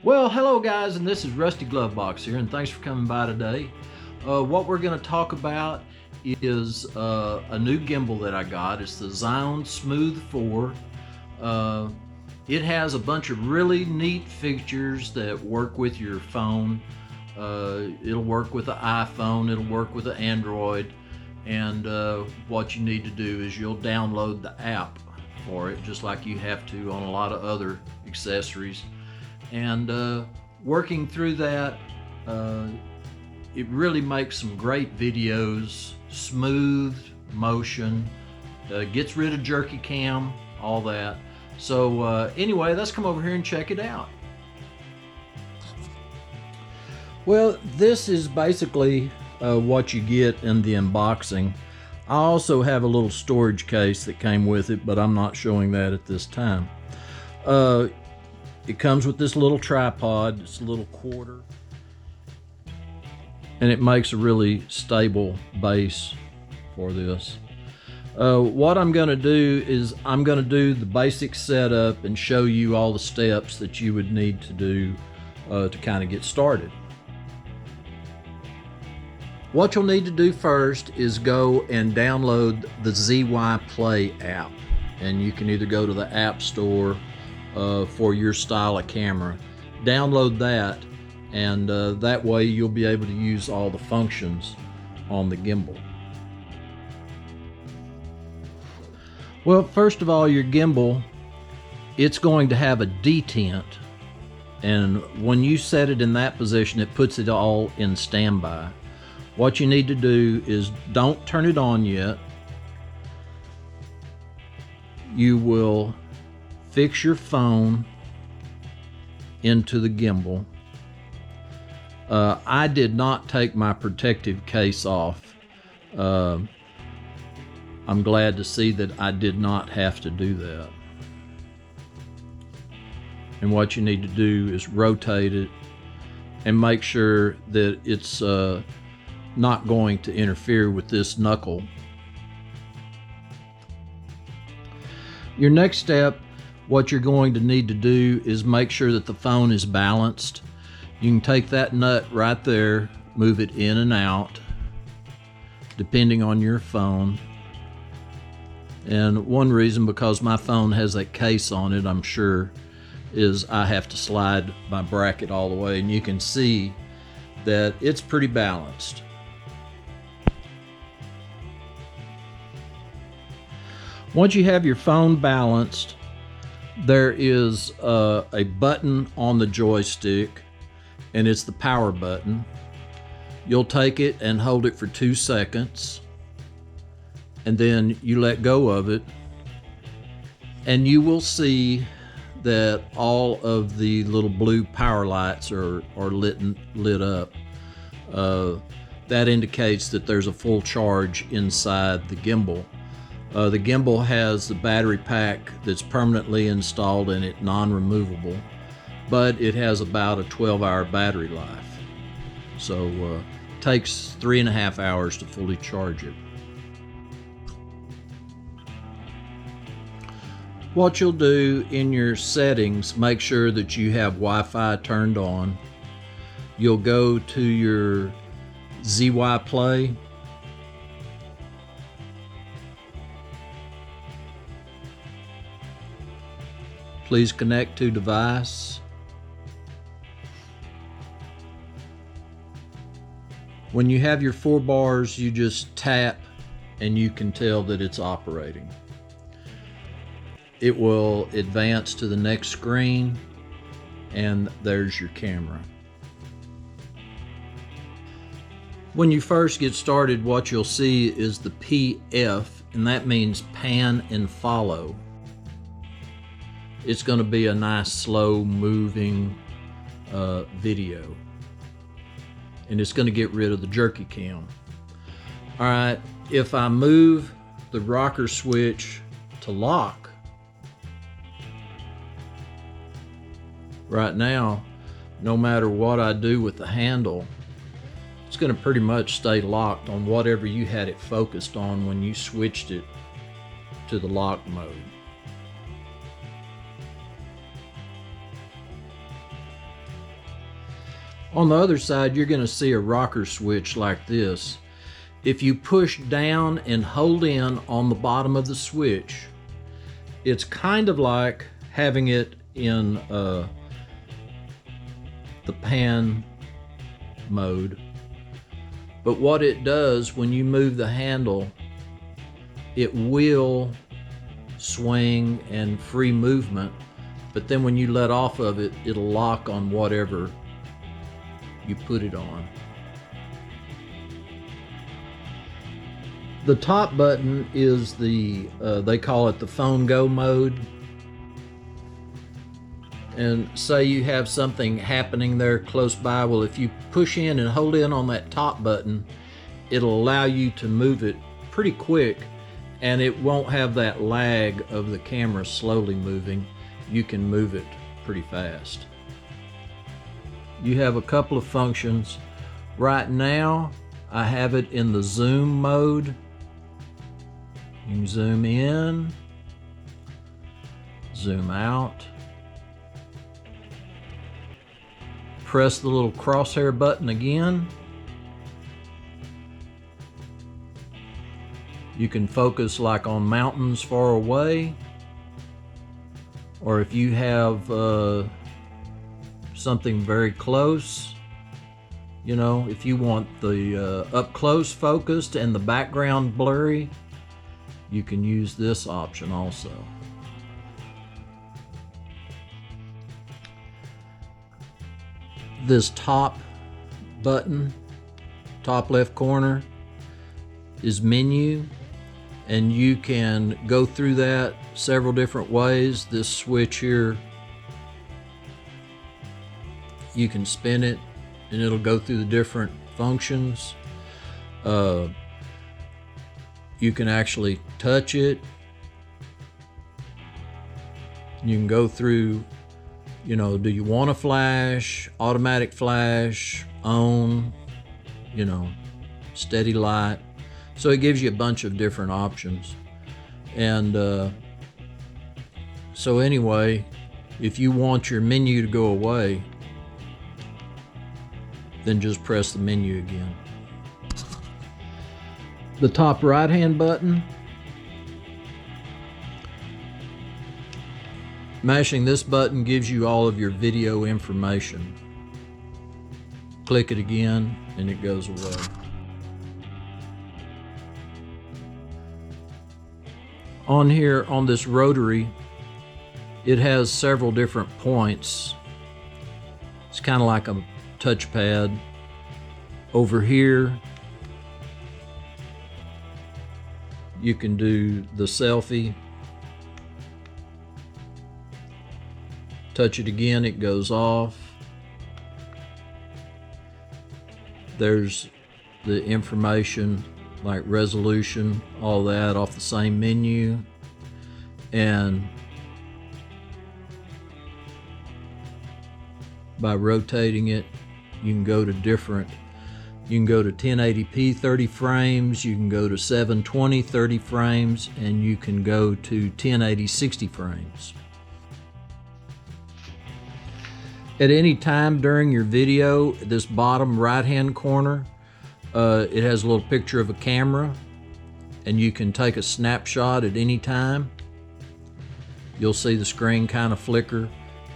Well, hello guys, and this is Rusty Glovebox here, and thanks for coming by today. What we're going to talk about is a new gimbal that I got. It's the ZHIYUN Smooth 4. It has a bunch of really neat features that work with your phone. It'll work with the iPhone, it'll work with the Android, and what you need to do is you'll download the app for it, just like you have to on a lot of other accessories. And working through that, it really makes some great videos, smooth motion, gets rid of jerky cam, all that. So anyway, let's come over here and check it out. Well, this is basically what you get in the unboxing. I also have a little storage case that came with it, but I'm not showing that at this time. It comes with this little tripod, it's a little quarter, and it makes a really stable base for this. What I'm going to do is I'm going to do the basic setup and show you all the steps that you would need to do to kind of get started. What you'll need to do first is go and download the ZHIYUN app, and you can either go to the App Store for your style of camera. Download that, and that way you'll be able to use all the functions on the gimbal. Well, first of all, your gimbal, it's going to have a detent, and when you set it in that position, it puts it all in standby. What you need to do is don't turn it on yet. You will fix your phone into the gimbal. I did not take my protective case off. I'm glad to see that I did not have to do that. And what you need to do is rotate it and make sure that it's not going to interfere with this knuckle. Your next step, what you're going to need to do is make sure that the phone is balanced. You can take that nut right there, move it in and out, depending on your phone. And one reason, because my phone has that case on it, I'm sure, is I have to slide my bracket all the way, and you can see that it's pretty balanced. Once you have your phone balanced, there is a button on the joystick, and it's the power button. You'll take it and hold it for 2 seconds, and then you let go of it, and you will see that all of the little blue power lights are lit up. That indicates that there's a full charge inside the gimbal. The gimbal has the battery pack that's permanently installed in it, non-removable, but it has about a 12-hour battery life. So it takes 3.5 hours to fully charge it. What you'll do in your settings, make sure that you have Wi-Fi turned on. You'll go to your ZHIYUN. Please connect to device. When you have your 4 bars, you just tap and you can tell that it's operating. It will advance to the next screen, and there's your camera. When you first get started, what you'll see is the PF, and that means pan and follow. It's going to be a nice slow moving video, and it's going to get rid of the jerky cam. All right, if I move the rocker switch to lock right now, no matter what I do with the handle, it's going to pretty much stay locked on whatever you had it focused on when you switched it to the lock mode. On the other side, you're going to see a rocker switch like this. If you push down and hold in on the bottom of the switch, it's kind of like having it in the pan mode. But what it does when you move the handle, it will swing and free movement, but then when you let off of it, it'll lock on whatever you put it on. The top button is the, they call it the phone go mode. And say you have something happening there close by, well, if you push in and hold in on that top button, it'll allow you to move it pretty quick, and it won't have that lag of the camera slowly moving. You can move it pretty fast. You have a couple of functions. Right now, I have it in the zoom mode. You can zoom in, zoom out. Press the little crosshair button again. You can focus like on mountains far away, or if you have something very close, you know, if you want the up close focused and the background blurry, you can use this option also. This top button, top left corner, is menu, and you can go through that several different ways. This switch here, you can spin it and it'll go through the different functions. You can actually touch it. You can go through, you know, do you want a flash, automatic flash, on, you know, steady light. So it gives you a bunch of different options. And so anyway, if you want your menu to go away, then just press the menu again. The top right hand button, mashing this button gives you all of your video information. Click it again and it goes away. On here, on this rotary, it has several different points. It's kind of like a touchpad. Over here, you can do the selfie. Touch it again, it goes off. There's the information like resolution, all that off the same menu. And by rotating it, you can go to different, you can go to 1080p 30 frames, you can go to 720 30 frames, and you can go to 1080 60 frames. At any time during your video, this bottom right hand corner, it has a little picture of a camera, and you can take a snapshot at any time. You'll see the screen kind of flicker,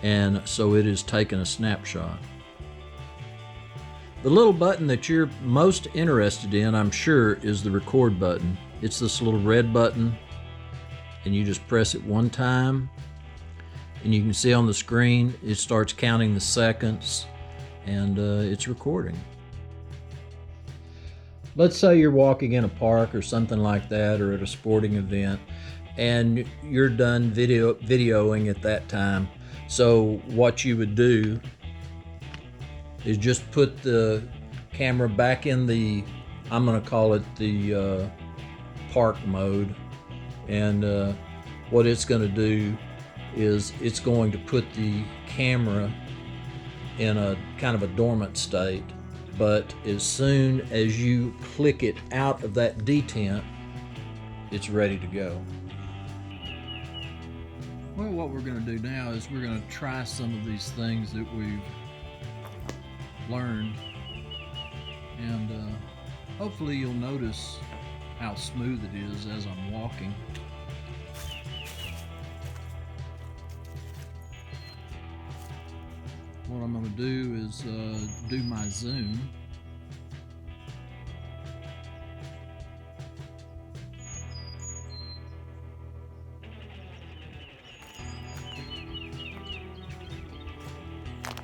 and so it is taking a snapshot. The little button that you're most interested in, I'm sure, is the record button. It's this little red button, and you just press it one time, and you can see on the screen it starts counting the seconds, and it's recording. Let's say you're walking in a park or something like that, or at a sporting event, and you're done videoing at that time. So what you would do is just put the camera back in the, I'm going to call it the park mode, and what it's going to do is it's going to put the camera in a kind of a dormant state. But as soon as you click it out of that detent, it's ready to go. Well, what we're going to do now is we're going to try some of these things that learned. And hopefully you'll notice how smooth it is as I'm walking. What I'm going to do is do my zoom.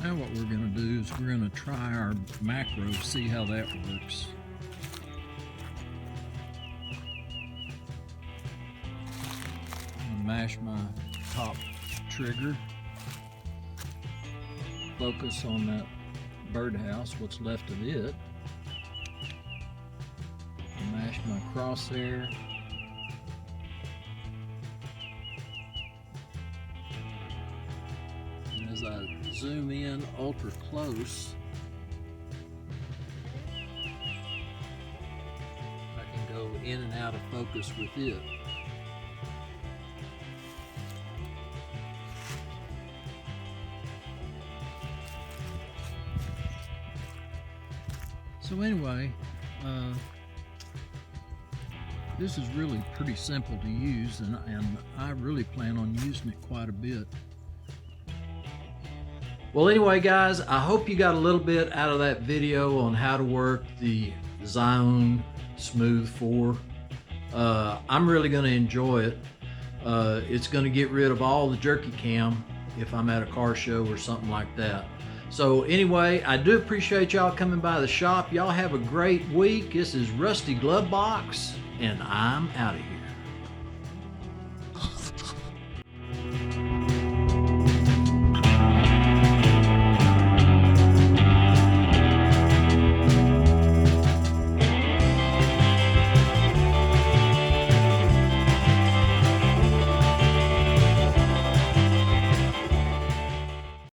Now what we're going to do is we're going to try our macro, see how that works. I'm going to mash my top trigger, focus on that birdhouse, what's left of it. Mash my crosshair. And as I zoom in ultra close, I can go in and out of focus with it. So anyway, this is really pretty simple to use, and I really plan on using it quite a bit. Well, anyway, guys, I hope you got a little bit out of that video on how to work the ZHIYUN Smooth 4. I'm really going to enjoy it. It's going to get rid of all the jerky cam if I'm at a car show or something like that. So anyway, I do appreciate y'all coming by the shop. Y'all have a great week. This is Rusty Glovebox, and I'm out of here.